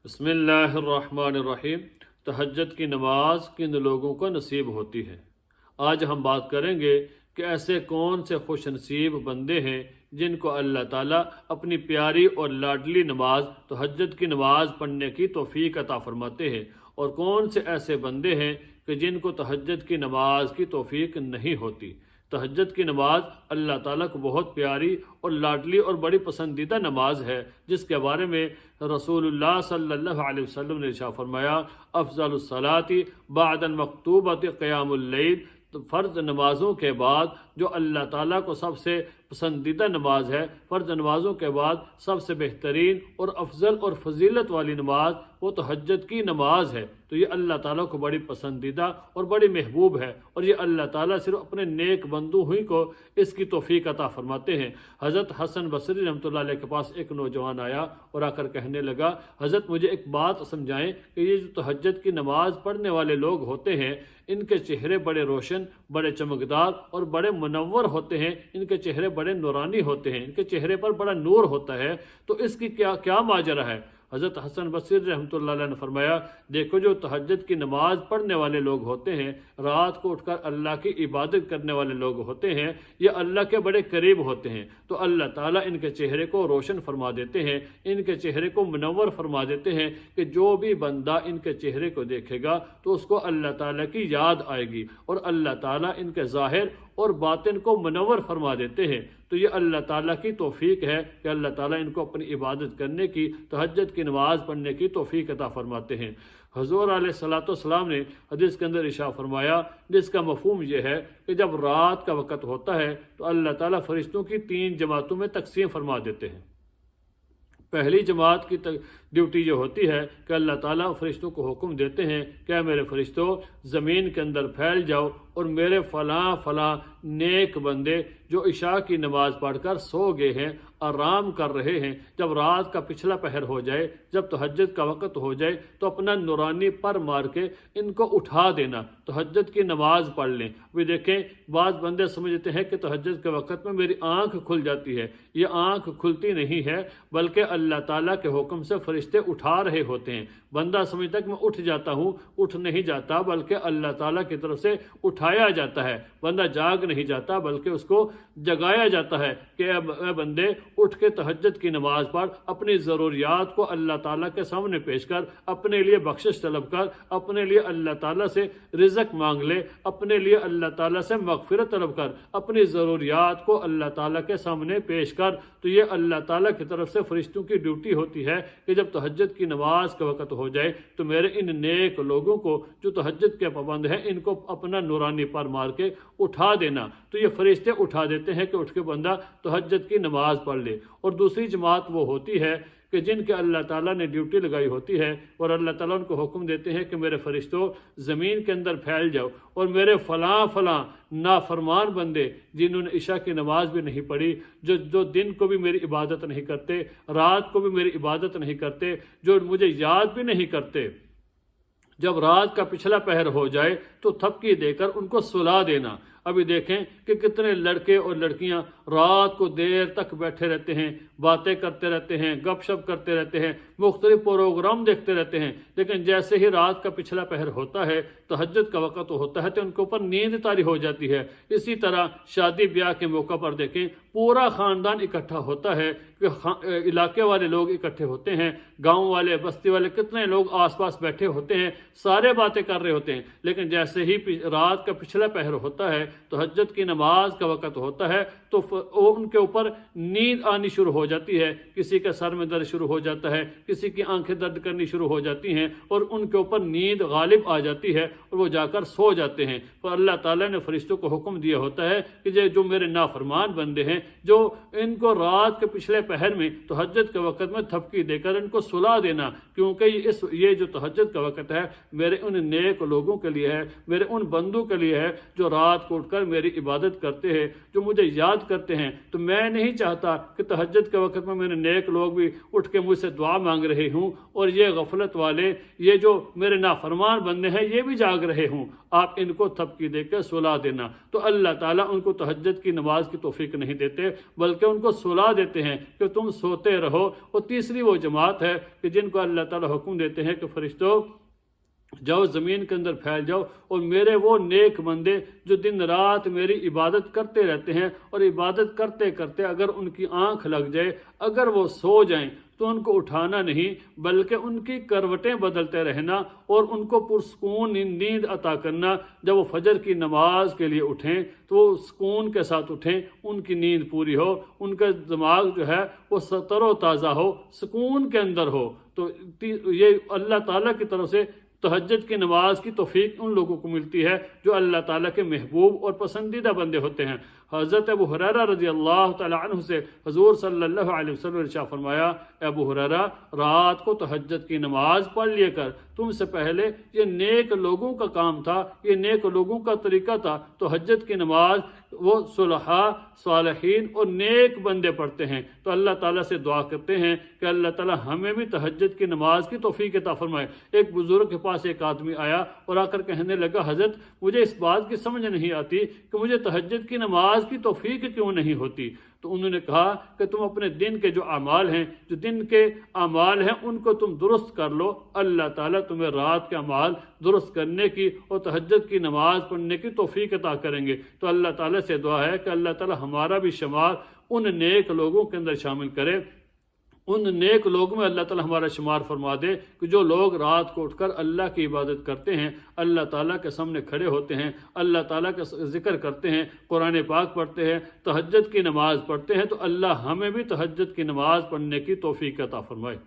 بسم اللہ الرحمن الرحیم۔ تہجد کی نماز کن لوگوں کو نصیب ہوتی ہے؟ آج ہم بات کریں گے کہ ایسے کون سے خوش نصیب بندے ہیں جن کو اللہ تعالیٰ اپنی پیاری اور لاڈلی نماز تہجد کی نماز پڑھنے کی توفیق عطا فرماتے ہیں، اور کون سے ایسے بندے ہیں کہ جن کو تہجد کی نماز کی توفیق نہیں ہوتی۔ تہجد کی نماز اللہ تعالیٰ کو بہت پیاری اور لاڈلی اور بڑی پسندیدہ نماز ہے، جس کے بارے میں رسول اللہ صلی اللہ علیہ وسلم نے ارشاد فرمایا، افضل الصلاۃ بعد المکتوبۃ قیام اللیل۔ تو فرض نمازوں کے بعد جو اللہ تعالیٰ کو سب سے پسندیدہ نماز ہے، فرض نمازوں کے بعد سب سے بہترین اور افضل اور فضیلت والی نماز وہ تہجد کی نماز ہے۔ تو یہ اللہ تعالیٰ کو بڑی پسندیدہ اور بڑی محبوب ہے، اور یہ اللہ تعالیٰ صرف اپنے نیک بندوں ہی کو اس کی توفیق عطا فرماتے ہیں۔ حضرت حسن بصری رحمۃ اللہ علیہ کے پاس ایک نوجوان آیا اور آ کر کہنے لگا، حضرت مجھے ایک بات سمجھائیں کہ یہ جو تہجد کی نماز پڑھنے والے لوگ ہوتے ہیں، ان کے چہرے بڑے روشن، بڑے چمکدار اور بڑے منور ہوتے ہیں، ان کے چہرے بڑے نورانی ہوتے ہیں، ان کے چہرے پر بڑا نور ہوتا ہے، تو اس کی کیا ماجرا ہے؟ حضرت حسن بصری رحمۃ اللہ علیہ نے فرمایا، دیکھو جو تہجد کی نماز پڑھنے والے لوگ ہوتے ہیں، رات کو اٹھ کر اللہ کی عبادت کرنے والے لوگ ہوتے ہیں، یہ اللہ کے بڑے قریب ہوتے ہیں، تو اللہ تعالیٰ ان کے چہرے کو روشن فرما دیتے ہیں، ان کے چہرے کو منور فرما دیتے ہیں کہ جو بھی بندہ ان کے چہرے کو دیکھے گا تو اس کو اللہ تعالیٰ کی یاد آئے گی، اور اللہ تعالیٰ ان کے ظاہر اور باطن کو منور فرما دیتے ہیں۔ تو یہ اللہ تعالیٰ کی توفیق ہے کہ اللہ تعالیٰ ان کو اپنی عبادت کرنے کی، تہجد کی نماز پڑھنے کی توفیق عطا فرماتے ہیں۔ حضور علیہ الصلوۃ والسلام نے حدیث کے اندر ارشاد فرمایا، جس کا مفہوم یہ ہے کہ جب رات کا وقت ہوتا ہے تو اللہ تعالیٰ فرشتوں کی 3 جماعتوں میں تقسیم فرما دیتے ہیں۔ پہلی جماعت کی ڈیوٹی یہ ہوتی ہے کہ اللہ تعالیٰ فرشتوں کو حکم دیتے ہیں کہ اے میرے فرشتوں، زمین کے اندر پھیل جاؤ اور میرے فلاں فلاں نیک بندے جو عشاء کی نماز پڑھ کر سو گئے ہیں، آرام کر رہے ہیں، جب رات کا پچھلا پہر ہو جائے، جب تہجد کا وقت ہو جائے تو اپنا نورانی پر مار کے ان کو اٹھا دینا، تہجد کی نماز پڑھ لیں۔ وہ دیکھیں، بعض بندے سمجھتے ہیں کہ تہجد کے وقت میں میری آنکھ کھل جاتی ہے، یہ آنکھ کھلتی نہیں ہے، بلکہ اللہ تعالیٰ کے حکم سے فرشتے اٹھا رہے ہوتے ہیں۔ بندہ سمجھتا ہے کہ میں اٹھ جاتا ہوں، اٹھ نہیں جاتا، بلکہ اللہ تعالیٰ کی طرف سے اٹھایا جاتا ہے۔ بندہ جاگ نہیں جاتا، بلکہ اس کو جگایا جاتا ہے کہ اے بندے، اٹھ کے تہجد کی نماز پڑھ، اپنی ضروریات کو اللہ تعالیٰ کے سامنے پیش کر، اپنے لیے بخشش طلب کر، اپنے لیے اللہ تعالیٰ سے رزق مانگ لے، اپنے لیے اللہ تعالیٰ سے مغفرت طلب کر، اپنی ضروریات کو اللہ تعالیٰ کے سامنے پیش کر۔ تو یہ اللہ تعالیٰ کی طرف سے فرشتوں کی ڈیوٹی ہوتی ہے کہ جب تہجد کی نماز کا وقت ہو جائے تو میرے ان نیک لوگوں کو جو تہجد کے پابند ہیں، ان کو اپنا نورانی پر مار کے اٹھا دینا۔ تو یہ فرشتے اٹھا دیتے ہیں کہ اٹھ کے بندہ تہجد کی نماز پڑھ لے۔ اور دوسری جماعت وہ ہوتی ہے کہ جن کے اللہ تعالیٰ نے ڈیوٹی لگائی ہوتی ہے، اور اللہ تعالیٰ ان کو حکم دیتے ہیں کہ میرے فرشتوں، زمین کے اندر پھیل جاؤ اور میرے فلاں فلاں نافرمان بندے جنہوں نے عشاء کی نماز بھی نہیں پڑھی، جو دن کو بھی میری عبادت نہیں کرتے، رات کو بھی میری عبادت نہیں کرتے، جو مجھے یاد بھی نہیں کرتے، جب رات کا پچھلا پہر ہو جائے تو تھپکی دے کر ان کو سلا دینا۔ ابھی دیکھیں کہ کتنے لڑکے اور لڑکیاں رات کو دیر تک بیٹھے رہتے ہیں، باتیں کرتے رہتے ہیں، گپ شپ کرتے رہتے ہیں، مختلف پروگرام دیکھتے رہتے ہیں، لیکن جیسے ہی رات کا پچھلا پہر ہوتا ہے، تہجد کا وقت ہوتا ہے، تو ان کے اوپر نیند طاری ہو جاتی ہے۔ اسی طرح شادی بیاہ کے موقع پر دیکھیں، پورا خاندان اکٹھا ہوتا ہے کہ علاقے والے لوگ اکٹھے ہوتے ہیں، گاؤں والے، بستی والے، کتنے لوگ آس پاس بیٹھے ہوتے ہیں، سارے باتیں کر رہے ہوتے ہیں، لیکن جیسے ہی رات کا پچھلا پہر ہوتا ہے، تہجد کی نماز کا وقت ہوتا ہے، تو ان کے اوپر نیند آنی شروع ہو جاتی ہے، کسی کے سر میں درد شروع ہو جاتا ہے، کسی کی آنکھیں درد کرنی شروع ہو جاتی ہیں، اور ان کے اوپر نیند غالب آ جاتی ہے اور وہ جا کر سو جاتے ہیں۔ تو اللہ تعالیٰ نے فرشتوں کو حکم دیا ہوتا ہے کہ جو میرے نافرمان بندے ہیں، جو ان کو رات کے پچھلے پہر میں تہجد کے وقت میں تھپکی دے کر ان کو سلا دینا، کیونکہ یہ جو تہجد کا وقت ہے میرے ان نیک لوگوں کے لیے ہے، میرے ان بندوں کے لیے ہے جو رات کو اٹھ کر میری عبادت کرتے ہیں، جو مجھے یاد کرتے کرتے ہیں تو میں نہیں چاہتا کہ تہجد کے وقت میں میرے نیک لوگ بھی اٹھ کے مجھ سے دعا مانگ رہے ہوں اور یہ غفلت والے، یہ جو میرے نافرمان بندے ہیں، یہ بھی جاگ رہے ہوں۔ آپ ان کو تھپکی دے کے سلا دینا۔ تو اللہ تعالیٰ ان کو تہجد کی نماز کی توفیق نہیں دیتے، بلکہ ان کو سلا دیتے ہیں کہ تم سوتے رہو۔ اور تیسری وہ جماعت ہے کہ جن کو اللہ تعالیٰ حکم دیتے ہیں کہ فرشتوں جاؤ زمین کے اندر پھیل جاؤ، اور میرے وہ نیک بندے جو دن رات میری عبادت کرتے رہتے ہیں، اور عبادت کرتے کرتے اگر ان کی آنکھ لگ جائے، اگر وہ سو جائیں تو ان کو اٹھانا نہیں، بلکہ ان کی کروٹیں بدلتے رہنا اور ان کو پرسکون نیند عطا کرنا۔ جب وہ فجر کی نماز کے لیے اٹھیں تو وہ سکون کے ساتھ اٹھیں، ان کی نیند پوری ہو، ان کا دماغ جو ہے وہ تر و تازہ ہو، سکون کے اندر ہو۔ تو یہ اللہ تعالیٰ کی طرف سے تہجد کی نماز کی توفیق ان لوگوں کو ملتی ہے جو اللہ تعالیٰ کے محبوب اور پسندیدہ بندے ہوتے ہیں۔ حضرت ابو ہریرہ رضی اللہ تعالیٰ عنہ سے حضور صلی اللہ علیہ وسلم نے ارشاد فرمایا، اے ابو ہریرہ، رات کو تہجد کی نماز پڑھ لیا کر، تم سے پہلے یہ نیک لوگوں کا کام تھا، یہ نیک لوگوں کا طریقہ تھا۔ تہجد کی نماز وہ صلحاء، صالحین اور نیک بندے پڑھتے ہیں۔ تو اللہ تعالیٰ سے دعا کرتے ہیں کہ اللہ تعالیٰ ہمیں بھی تہجد کی نماز کی توفیق عطا فرمائے۔ ایک بزرگ کے پاس ایک آدمی آیا اور آ کر کہنے لگا، حضرت مجھے اس بات کی سمجھ نہیں آتی کہ مجھے تہجد کی نماز کی توفیق کیوں نہیں ہوتی۔ تو انہوں نے کہا کہ تم اپنے دن کے جو اعمال ہیں، جو دن کے اعمال ہیں، ان کو تم درست کر لو، اللہ تعالیٰ تمہیں رات کے اعمال درست کرنے کی اور تہجد کی نماز پڑھنے کی توفیق عطا کریں گے۔ تو اللہ تعالیٰ سے دعا ہے کہ اللہ تعالیٰ ہمارا بھی شمار ان نیک لوگوں کے اندر شامل کرے، ان نیک لوگوں میں اللہ تعالیٰ ہمارا شمار فرما دے کہ جو لوگ رات کو اٹھ کر اللہ کی عبادت کرتے ہیں، اللہ تعالیٰ کے سامنے کھڑے ہوتے ہیں، اللہ تعالیٰ کا ذکر کرتے ہیں، قرآن پاک پڑھتے ہیں، تہجد کی نماز پڑھتے ہیں۔ تو اللہ ہمیں بھی تہجد کی نماز پڑھنے کی توفیق عطا فرمائے۔